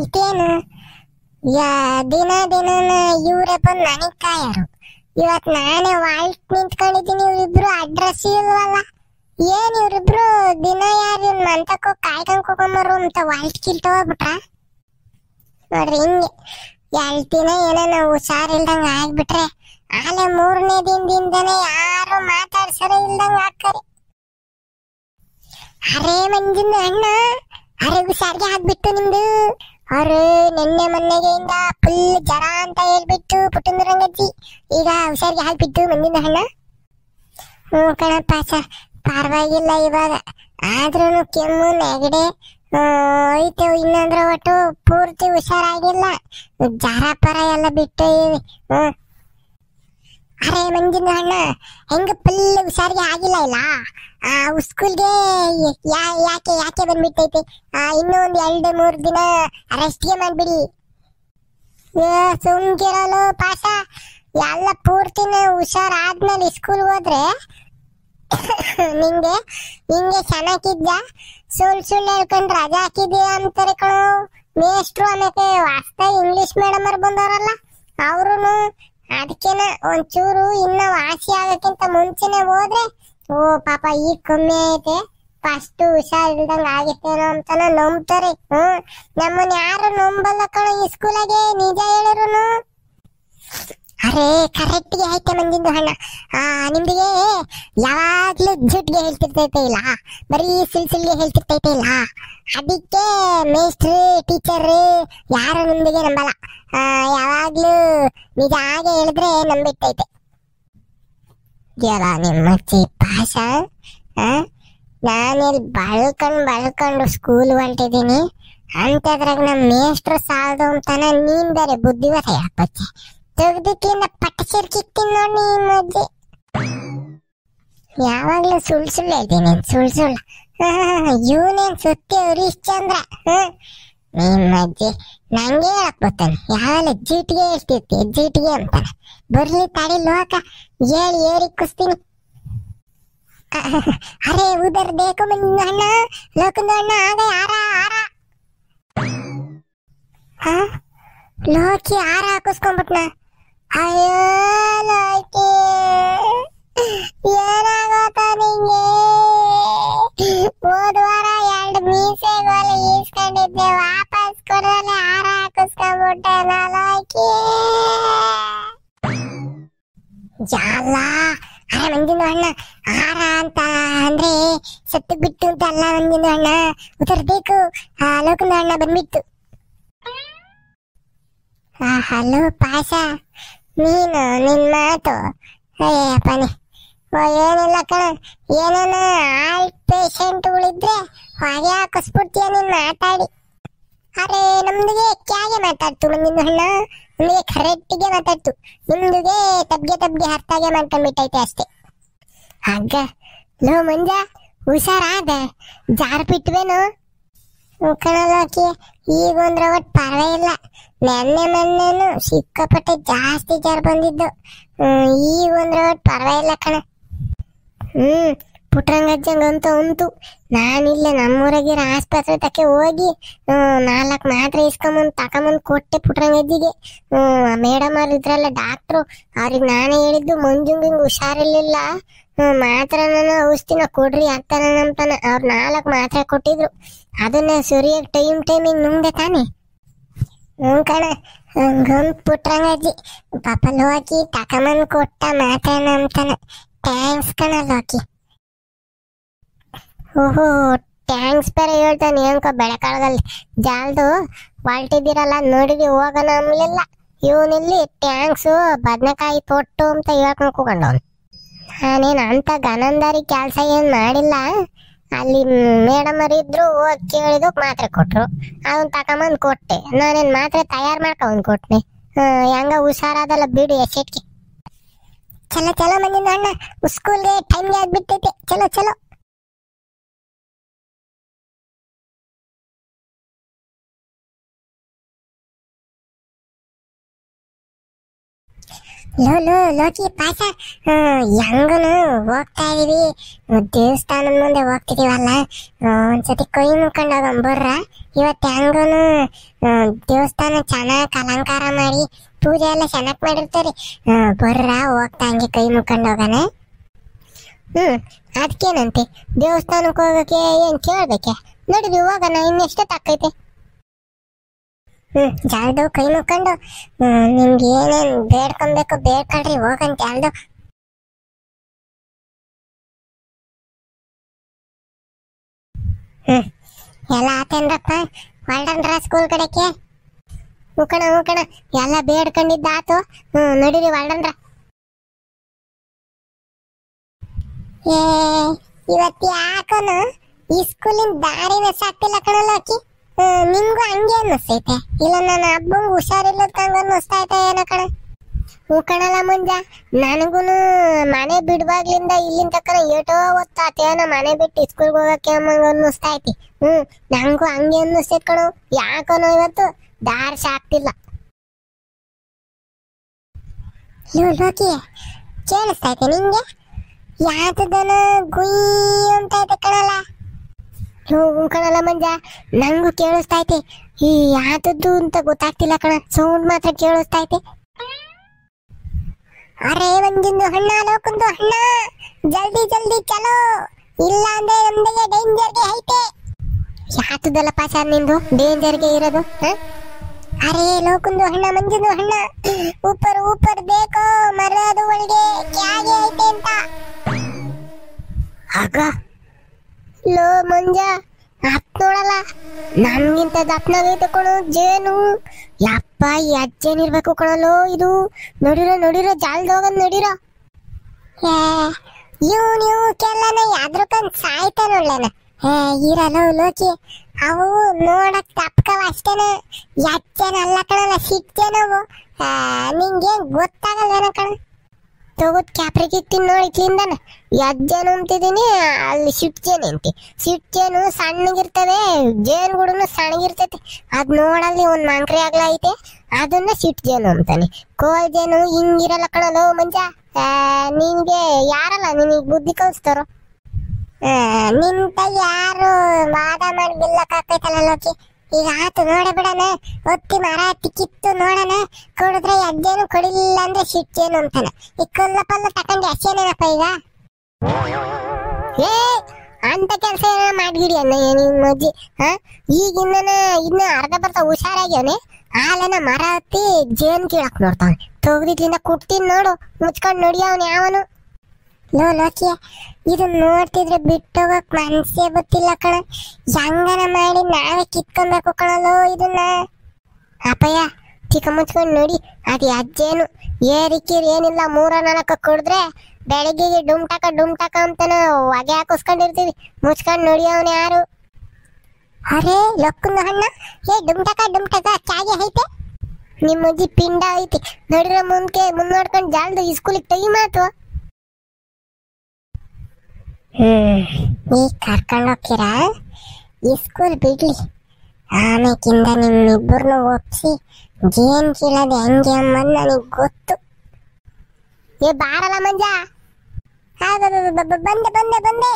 ಇದೇನು ದಿನ ದಿನ ಇವ್ರೆ ಬಂದು ನನಗ್ ಕಾಯರು. ಇವತ್ ನಾನೇ ವಾಲ್ಟ್ ನಿಂತ್ಕೊಂಡಿದ್ದೀನಿ, ಇವ್ರಿಬ್ರು ಅಡ್ರೆಸ್ ಇಲ್ವಲ್ಲ. ಏನ್ ಇವ್ರಿಬ್ರು ದಿನ ಯಾರು ಮಂತಕ್ಕೋ ಕಾಯ್ಕೊಂಡ್ ಹೋಗಮ್ಮರು ಅಂತ ವಾಲ್ಟ್ ಕಿಲ್ತ ಹೋಗ್ಬಿಟ್ರ ನೋಡ್ರಿ. ಹಿಂಗೆ 2 ದಿನ ಏನೋ ಹುಷಾರಿಲ್ದಂಗ ಆಗ್ಬಿಟ್ರೆ ಆಲೆ 3ನೇ ದಿನದಿಂದನೇ ಯಾರು ಮಾತಾಡ್ಸರೇ ಇಲ್ದಂಗ ಹಾಕರಿ. ಅರೇ ಮಂಜಿನ ಅಣ್ಣ, ಅರೆ ಹುಷಾರಿಗೆ ಆಗ್ಬಿಟ್ಟು ನಿಮ್ದು. ಅವ್ರು ನಿನ್ನೆ ಮೊನ್ನೆಗೆಯಿಂದ ಫುಲ್ ಜರ ಅಂತ ಹೇಳ್ಬಿಟ್ಟು ಪುಟ್ಟಂದು ರಂಗಜ್ಜಿ ಈಗ ಹುಷಾರಿಗೆ ಆಗ್ಬಿಟ್ಟು ಮಂಜಿನ ಅಣ್ಣ. ಕಣಪ್ಪ ಸರ್, ಪರವಾಗಿಲ್ಲ ಇವಾಗ. ಆದ್ರೂ ಕೆಮ್ಮು ನೆಗಡೆ ಐತೆ, ಇನ್ನಂದ್ರೆ ಒಟ್ಟು ಪೂರ್ತಿ ಹುಷಾರಾಗಿಲ್ಲ. ಜರ ಪರ ಎಲ್ಲ ಬಿಟ್ಟು ಅರೆ ಮಂಜಿನ ಅಣ್ಣ, ಹೆಂಗ ಫುಲ್ ಹುಷಾರಿಗೆ ಆಗಿಲ್ಲ ಇಲ್ಲ? ಸ್ಕೂಲ್ಗೆ ಯಾಕೆ ಬಂದ್ಬಿಟ್ಟೈತೆ? ಇನ್ನೂ 2-3 ದಿನ ರೆಸ್ಟ್ಗೆ ಮಾಡ್ಬಿಡಿ. ಸುಮ್ಕಿರಲು ಪಾಸ, ಎಲ್ಲ ಪೂರ್ತಿನ ಹುಷಾರಾದ್ಮೇಲೆ ಸ್ಕೂಲ್ ಹೋದ್ರೆ ನಿಂಗೆ ಚೆನ್ನಾಗಿದ್ದ. ಸುಳ್ಳು ಹೇಳ್ಕೊಂಡು ರಜಾ ಹಾಕಿದ್ಯಾ ಅಂತಾರೆ ಕಣೋ ಮೇಷ್ಟ್ರು. ಆಮೇಲೆ ವಾಸ್ತಾಗಿ ಇಂಗ್ಲಿಷ್ ಮೇಡಮ್ ಅವ್ರು ಬಂದವರಲ್ಲ ಅವ್ರು. ಅದಕ್ಕೇನ ಒಂಚೂರು ಇನ್ನ ವಾಸಿ ಆಗಕ್ಕಿಂತ ಮುಂಚೆನೆ ಹೋದ್ರೆ ಪಾಪ ಈಗ ಕಮ್ಮಿ ಐತೆ, ಫಸ್ಟ್ ಹುಷಾರಿಲ್ದಂಗ ಆಗಿತ್ತೇನೋ ಅಂತಾನ ನಂಬ್ತಾರೆ. ನಮ್ಮನ್ನ ಯಾರು ನಂಬಲ್ಲ ಕಣ ಈ ಸ್ಕೂಲಾಗೆ, ನಿಜ ಹೇಳಿದ್ರು. ಅರೆ ಕರೆಕ್ಟ್ಗೆ ಐತೆ ಮಂಜಿಂದು ಹಣ್ಣ. ನಿಮ್ದಿಗೆ ಯಾವಾಗ್ಲೂ ಜುಟ್ಗೆ ಹೇಳ್ತಿರ್ತೈತೆ ಇಲ್ಲ, ಬರೀ ಸಿಲ್ಸಿಲ್ಗೆ ಹೇಳ್ತಿರ್ತೈತೆ ಇಲ್ಲ. ಅದಕ್ಕೆ ಮೇಸ್ಟ್ರು ಟೀಚರ್ ಯಾರು ನಿಮ್ದಿಗೆ ನಂಬಲ್ಲ. ಯಾವಾಗ್ಲೂ ನಿಜ ಹಾಗೆ ಹೇಳಿದ್ರೆ ನಂಬಿಟ್ಟೈತೆ. ನಿಮ್ಮ ಪಾಶ, ನಾನಿಲ್ಲಿ ಬಳ್ಕೊಂಡು ಸ್ಕೂಲ್ ಹೊಂಟಿದ್ದೀನಿ ಅಂತದ್ರಾಗ ನಮ್ಮ ಮೇಷ್ಟ್ರು ಸಾಲದು ಅಂತಾನ ನೀನ್ ಬೇರೆ ಬುದ್ಧಿವತ ಯಾಕೆ ತೆಗ್ದಿಕ್ಕಿಂದ ಪಟ್ಟಸಿರ್ಕಿಕ್ತೀನಿ ನೋಡಿ ನಿಮ್ಮ ಅಜ್ಜಿ. ಯಾವಾಗ್ಲೂ ಸುಳ್ಳು ಹೇಳ್ತೀನಿ, ಸುಳ್ಳು. ಇವನೇನ್ ಸುತ್ತಿ ಹರಿಶ್ಚಂದ್ರ. ನಿಮ್ಮ ಅಜ್ಜಿ ನಂಗೆ ಹೇಳಕ್ ಬರ್ತಾನೆ, ಯಾವೆಲ್ಲ ಜೀಟಿಗೆ ಹೇಳ್ತಿರ್ತಿ ಜೀಟಿಗೆ ಅಂತಾನೆ. ಬರ್ಲಿ ತಡಿ ಲೋಕ ಹೇಳಿ ಏರಿ ಕುಸ್ತೀನಿ. ಅರೆ ಉದರ್ ಬೇಕು ಮಂಜಿನ ಅಣ್ಣ, ಲೋಕದ ಅಣ್ಣ ಆಗ ಲೋಕಿ ಹಾರ ಹಾಕಿಸ್ಕೊಂಡ್ಬಿಟ್ನ. ಅಯ್ಯೋ ಲೋಕಿ, ಏನಾಗೋತ ನಿಂಗೆ? ಹೋದ್ವಾರ 2 ಮೀಸೆಗೋಲ ಈಸ್ಕೊಂಡಿದ್ದೆ, ವಾಪಸ್ ಕೊಡೋಲೆ ಹಾರ ಹಾಕಿಸ್ಕೊಂಡ್ಬಿಟ್ಟೆ ಲೋಕಿ. ಜಾಲ ಅರೆ ಮಂಜಿನ ಅಣ್ಣ, ಹಾರ ಅಂತ ಅಂದ್ರೆ ಸತ್ತು ಬಿಟ್ಟು ಅಂತ ಅಲ್ಲ ಮಂಜಿನ ಅಣ್ಣ, ಉತ್ತರಬೇಕು. ಲೋಕದ ಅಣ್ಣ ಬಂದ್ಬಿಟ್ಟು. ಹಲೋ ಪಾಶ, ನೀನು ನಿನ್ ಮಾತು ಅಯ್ಯಪ್ಪನೇ. ಏನಿಲ್ಲ ಕಣ, ಏನೇನ ಹಾರ್ಟ್ ಪೇಷಂಟ್ಗಳಿದ್ರೆ ಹೊಗೆ ಹಾಕಿಸ್ಬಿಡ್ತೀಯ ನೀನ್ ಮಾತಾಡಿ. ಅರೆ ನಮ್ದಿಗೆ ಕ್ಯಾಗೆ ಮಾತಾಡ್ತು ಮಂಜಿನ ಅಣ್ಣ, ನಮ್ಗೆ ಕರೆಕ್ಟಿಗೆ ಮಾತಾಡ್ತು. ನಿಮ್ದುಗೆ ತಬ್ಗೆ ಅರ್ಥಾಗೆ ಮಾಡ್ಕೊಂಡ್ಬಿಟ್ಟೈತೆ ಅಷ್ಟೇ. ಹಾಗ ಲೋ ಮಂಜ, ಹುಷಾರಾದ? ಜಾರ್ ಬಿಟ್ವೇನು? ಕಣಲೋಕಿ, ಈಗ ಒಂದ್ರ ಒಟ್ಟು ಪರವಾಗಿಲ್ಲ. ಮೊನ್ನೆನು ಸಿಕ್ಕಾಪಟ್ಟೆ ಜಾಸ್ತಿ ಜಾರ್ ಬಂದಿದ್ದು, ಈಗ ಒಂದ್ರ ಒಟ್ಟು ಪರವಾಗಿಲ್ಲ ಕಣ. ಪುಟ್ರಂಗಜ್ಜಂಗಂತೂ ಅಂತು ನಾನಿಲ್ಲೇ ನಮ್ಮೂರಾಗಿರೋ ಆಸ್ಪತ್ರೆ ತಕ್ಕೆ ಹೋಗಿ 4 ಮಾತ್ರೆ ಇಸ್ಕೊಂಬಂದು ತಕೊಂಬಂದು ಕೊಟ್ಟೆ ಪುಟ್ರಂಗಜ್ಜಿಗೆ. ಮೇಡಮ್ ಅವ್ರು ಇದ್ರಲ್ಲ ಡಾಕ್ಟ್ರು, ಅವ್ರಿಗೆ ನಾನೇ ಹೇಳಿದ್ದು ಮಂಜುಂಗೆ ಹುಷಾರಿರ್ಲಿಲ್ಲ, ಮಾತ್ರನ ಔಷಧಿನ ಕೊಡ್ರಿ ಆಗ್ತಾನ ಅಂತಾನೆ. ಅವ್ರು 4 ಮಾತ್ರೆ ಕೊಟ್ಟಿದ್ರು, ಅದನ್ನ ಸರಿಯಾಗಿ ಟೈಮಿಂಗ್ ನುಂಗ್ದೆ ತಾನೆ. ಕಣ ಹಂಗಂದ್ ಪುಟ್ರಂಗಜ್ಜಿ ಪಾಪ ಲೋಕಿ ತಕೊಂಬಂದು ಕೊಟ್ಟ ಮಾತ್ರೆನ ಅಂತಾನೆ. ಥ್ಯಾಂಕ್ಸ್ ಕಣ ಲೋಕಿ. ಓಹೋ ಥ್ಯಾಂಕ್ಸ್ ಬೇರೆ ಹೇಳ್ತಾನೆ ಅನ್ಕೋ. ಬೆಳಕಾಳದಲ್ಲಿ ಜಾಲ್ದು ಹೊಲ್ಟಿದ್ದೀರಲ್ಲ ನೋಡಿದ್ವಿ ಹೋಗೋಣ ಅಂಬ್ಲಿಲ್ಲ. ಇವನಿಲ್ಲಿ ಥ್ಯಾಂಕ್ಸು ಬದನೆಕಾಯಿ ತೊಟ್ಟು ಅಂತ ಹೇಳ್ಕೊಂಡು ಕೂಕೊಂಡವನು. ನಾನೇನು ಅಂತ ಗನಂದಾರಿ ಕೆಲಸ ಏನು ಮಾಡಿಲ್ಲ. ಅಲ್ಲಿ ಮೇಡಮ್ ಅವ್ರು ಇದ್ರು, ಹೋಗಿ ಕೇಳಿದಕ್ಕೆ ಮಾತ್ರೆ ಕೊಟ್ರು, ಅದನ್ನ ತಕೊಂಬಂದು ಕೊಟ್ಟೆ. ನಾನೇನು ಮಾತ್ರೆ ತಯಾರು ಮಾಡ್ಕೊಂಡ್ ಕೊಟ್ಟೆ. ಹೆಂಗ ಹುಷಾರಾದಲ್ಲ ಬಿಡು ಎಷ್ಟೆಟ್ಗೆ. ಚಲೋ ಮಂಜಿನ ಅಣ್ಣ, ಸ್ಕೂಲ್ಗೆ ಟೈಮ್ಗೆ ಆಗ್ಬಿಟ್ಟೈತೆ. ಚಲೋ ಲೋ ಲೋ ಲೋಕಿ ಪಾಸ, ಹೆಂಗನು ಹೋಗ್ತಾ ಇದೀವಿ, ದೇವಸ್ಥಾನದ ಮುಂದೆ ಹೋಗ್ತಿದೀವಲ್ಲ, ಒಂದ್ಸತಿ ಕೈ ಮುಕ್ಕೊಂಡೋಗ ಬರ್ರ. ಇವತ್ತು ಹೆಂಗನು ದೇವಸ್ಥಾನ ಚೆನ್ನಾಗಿ ಅಲಂಕಾರ ಮಾಡಿ ಪೂಜೆ ಎಲ್ಲ ಚೆನ್ನಾಗಿ ಮಾಡಿರ್ತಾರೆ, ಬರ್ರ ಹೋಗ್ತಾ ಹಂಗೆ ಕೈ ಮುಕ್ಕೊಂಡೋಗಣ. ಅದಕ್ಕೇನಂತೆ, ದೇವಸ್ಥಾನಕ್ಕೆ ಹೋಗಕ್ಕೆ ಏನ್ ಕೇಳ್ಬೇಕೆ, ನಡೀರಿ ಹೋಗೋಣ, ಇನ್ನೆಷ್ಟೊತ್ತಾಕೈತೆ. ಜಾಲ್ದು ಕೈ ಮುಕ್ಕೊಂಡು ನಿಮ್ಗೆ ಏನೇನ್ ಬೇಡ್ಕೊಬೇಕು ಬೇಡ್ಕೊಳ್ರಿ, ಹೋಗಂತ ಜಾಲ್ದು. ಎಲ್ಲ ಆತೇನ್ರಪ್ಪ, ಹೊಲ್ಡನ್ರ ಸ್ಕೂಲ್ ಕಡೆಗೆ? ಮುಖಣ ಎಲ್ಲ ಬೇಡ್ಕೊಂಡಿದ್ದ ಆತು. ನಡೀರಿ ಹೊಲ್ಡನ್ರ. ಏ ಇವತ್ತು ಯಾಕನು ಈ ಸ್ಕೂಲಿನ ದಾರಿನ ಸಾಕ್ತಿಲ್ಲ ಕಣಲ್ಲ ಅಕ್ಕಿ. ನಿಮ್ಗೂ ಹಂಗೆ ಅನ್ನಿಸ್ತೈತೆ, ಇಲ್ಲ ನನ್ನ ಹಬ್ಬಂಗ್ ಹುಷಾರಿಲ್ಲದಂಗ ಅನ್ನಿಸ್ತೈತೆ ಏನೋ ಕಣ. ಕಣಲ್ಲ ಮುಂಜ, ನನಗೂನು ಮನೆ ಬಿಡುವಾಗ್ಲಿಂದ ಇಲ್ಲಿಂದ ತಕ್ಕ ಏಟೋ ಹೊತ್ತಾತೇನೋ ಮನೆ ಬಿಟ್ಟು ಸ್ಕೂಲ್ಗೆ ಹೋಗಕ್ಕೆ ಅನ್ನಿಸ್ತೈತಿ. ನಂಗೂ ಹಂಗೆ ಅನ್ನಿಸ್ತೈತ್ ಕಣು, ಯಾಕನೋ ಇವತ್ತು ದಾರಿ ಸಾಕ್ತಿಲ್ಲ. ಲೋಕಿ ಕೇಳಿಸ್ತೈತೆ ನಿಂಗೆ? ಯಾತದನ ಗುಯ್ ಅಂತ ಐತೆ ಕಣಲ್ಲ. ಕಣಲ್ಲ ಮಂಜ, ನಂಗೂ ಕೇಳಿಸ್ತೈತೆ, ಈ ಯಾತದ್ದು ಅಂತ ಗೊತ್ತಾಗ್ತಿಲ್ಲ ಕಣ, ಸೌಂಡ್ ಮಾತ್ರ ಕೇಳಿಸ್ತೈತೆ. ಅರೆ ಒಂದಿಂದು ಹಣ್ಣ, ಲೋಕಂದು ಹಣ್ಣ, ಜಲ್ದಿ ಜಲ್ದಿ ಚಲೋ, ಇಲ್ಲ ಅಂದ್ರೆ ನಮ್ದಿಗೆ ಡೇಂಜರ್ಗೆ ಐತೆ. ಯಾತದಲ್ಲ ಪಾಸ ನಿಂದು ಡೇಂಜರ್ಗೆ ಇರೋದು? ಅರೆ ಲೋಕಂದು ಹಣ್ಣ, ಮಂಜಿಂದು ಹಣ್ಣ, ಊಪರ್ ಊಪರ್ ಬೇಕೋ ಮರದ ಒಳಗೆ ಕ್ಯಾಗೆ ಐತೆ ಅಂತ. ಆಗ ಲೋ ಮಂಜ, ಹತ್ ನೋಡಲ್ಲ, ನನ್ಗಿಂತ ದಪ್ಪನಾಗೈತೆ ಕಣೋ ಜೇನು. ಯಪ್ಪ ಅಜ್ಜೇನಿರ್ಬೇಕು ಕಣಲೋ ಇದು. ನೋಡಿರೋ ಜಾಲ್ದೋಗನ್ ನೋಡಿರೋ. ಇವ್ ಕೆಲ್ಲನ ಯಾದ್ರಕಂದ್ ಸಾಯ್ತಾನೊಳ್ಳೆನ. ಇರಲೋ ಲೋಕಿ, ಅವು ನೋಡಕ್ ತಪ್ಕವ ಅಷ್ಟೇನ, ಅಲ್ಲ ಕಣಲ್ಲ, ಸಿಕ್ತೇನವು. ನಿಂಗೆ ಗೊತ್ತಾಗಲ್ವೇನ ಕಣ. ತಗೋದ್ ಕ್ಯಾಪ್ರಿಗೆ ಇಕ್ತೀನಿ ನೋಡಿ ಇಟ್ಲಿಂದನ. ಯಜ್ಜೇನು ಅಂತಿದೀನಿ, ಅಲ್ಲಿ ಸಿಟ್ಜೇನು ಅಂತಿ. ಸಿಟ್ಜೇನು ಸಣ್ಣಗಿರ್ತವೆ, ಜೇನು ಗುಡನು ಸಣ್ಣಗಿರ್ತೈತಿ. ಅದ್ ನೋಡಲ್ಲಿ ಒಂದ್ ಮಂಕ್ರಿ ಆಗ್ಲ ಐತೆ, ಅದನ್ನ ಸಿಟ್ಜೇನು ಅಂತಾನೆ. ಕೋಲ್ ಜೇನು ಹಿಂಗಿರಲ್ಲ ಕಣಲೋ ಮಂಜ. ನಿನ್ಗೆ ಯಾರಲ್ಲ ನಿನಗ್ ಬುದ್ಧಿ ಕಲಿಸ್ತಾರೋ? ನಿಂತ ಯಾರು ವಾದ ಮಾಡಿ ಬಿಲ್ಲಕ್ಕಾಕೈತಲ್ಲ ಲೋಕಿ. ಈಗ ಆತು ನೋಡ ಬಿಡಣ, ಒತ್ತಿ ಮರ ಹತ್ತಿ ಕಿತ್ತು ನೋಡಣ, ಕೊಡಿದ್ರೆ ಅಜ್ಜೇನು, ಕೊಡಿಲಿಲ್ಲ ಅಂದ್ರೆ ಸಿಟ್ಟೇನು ಅಂತಾನ. ಈ ಕೊಲ್ಲ ಪಲ್ಲ ತಕೊಂಡಿ ಅಷ್ಟೇನೇನಪ್ಪ ಈಗ? ಅಂತ ಕೆಲಸ ಏನ ಮಾಡ್ಗಿಡಿ ಅನ್ನ ನಿಮ್ ಅಜ್ಜಿ. ಈಗ ಇನ್ನ ಅರ್ಧ ಬರ್ತ ಹುಷಾರಾಗ್ಯವನೆ, ಆಲೆನ ಮರ ಹತ್ತಿ ಜೇನ್ ಕೀಳಕ್ ನೋಡ್ತಾವನೆ. ತೊಗದಿಟ್ಲಿಂದ ಕುಟ್ತೀನಿ ನೋಡು, ಮುಚ್ಕೊಂಡ್ ನೋಡಿ ಅವನು ಯಾವನು. ಲೋಕಿ, ಇದನ್ನ ನೋಡ್ತಿದ್ರೆ ಬಿಟ್ಟೋಗಕ್ ಮನ್ಸೇ ಗೊತ್ತಿಲ್ಲ ಕಣ. ಹೆಂಗನ ಮಾಡಿ ನಾವೇ ಕಿತ್ಕೊಬೇಕು ಕಣಲೋ ಇದನ್ನ. ಅಪ್ಪಯ್ಯ ಚಿಕ್ಕ ಮುಚ್ಕೊಂಡ್ ನೋಡಿ, ಅದು ಅಜ್ಜೇನು ಏರಿಕೀರ್ ಏನಿಲ್ಲ, 3-4 ಕುಡಿದ್ರೆ ಬೆಳಗ್ಗೆಗೆ ಡುಮ್ಟಾಕ ಅಂತಾನ ಹೊಗೆ ಹಾಕಿಸ್ಕೊಂಡಿರ್ತೀವಿ. ಮುಚ್ಕೊಂಡ್ ನೋಡಿ ಅವನು ಯಾರು. ಅರೆ ಲೊಕ್ಕನ ಹಣ್ಣ, ಡುಮ್ಟಾಕ ಚಾಗೆ ಐತೆ. ನಿಮ್ಮ ಅಜ್ಜಿ ಪಿಂಡ ಐತಿ ನೋಡಿರೋ, ಮುಂದ್ ನೋಡ್ಕೊಂಡ್ ಜಾಲ್ದು ಈ ಸ್ಕೂಲಿಗೆ ಟೈಮ್ ಆತು. ಈಗ ಕರ್ಕೊಂಡು ಹೋಗ್ತೀರಾ? ಈ ಸ್ಕೂಲ್ ಬಿಡ್ಲಿ, ಆಮೇಕಿಂದ ನಿಮ್ಮಿಬ್ಬರನ್ನು ಒಪ್ಸಿ ಜೇನ್ ಕೀಳೋದು ಹೆಂಗೆ ಅಂಬದ್ ನನಗ್ ಗೊತ್ತು. ಬಾರಲ್ಲ ಮಂಜ. ಬಂದೆ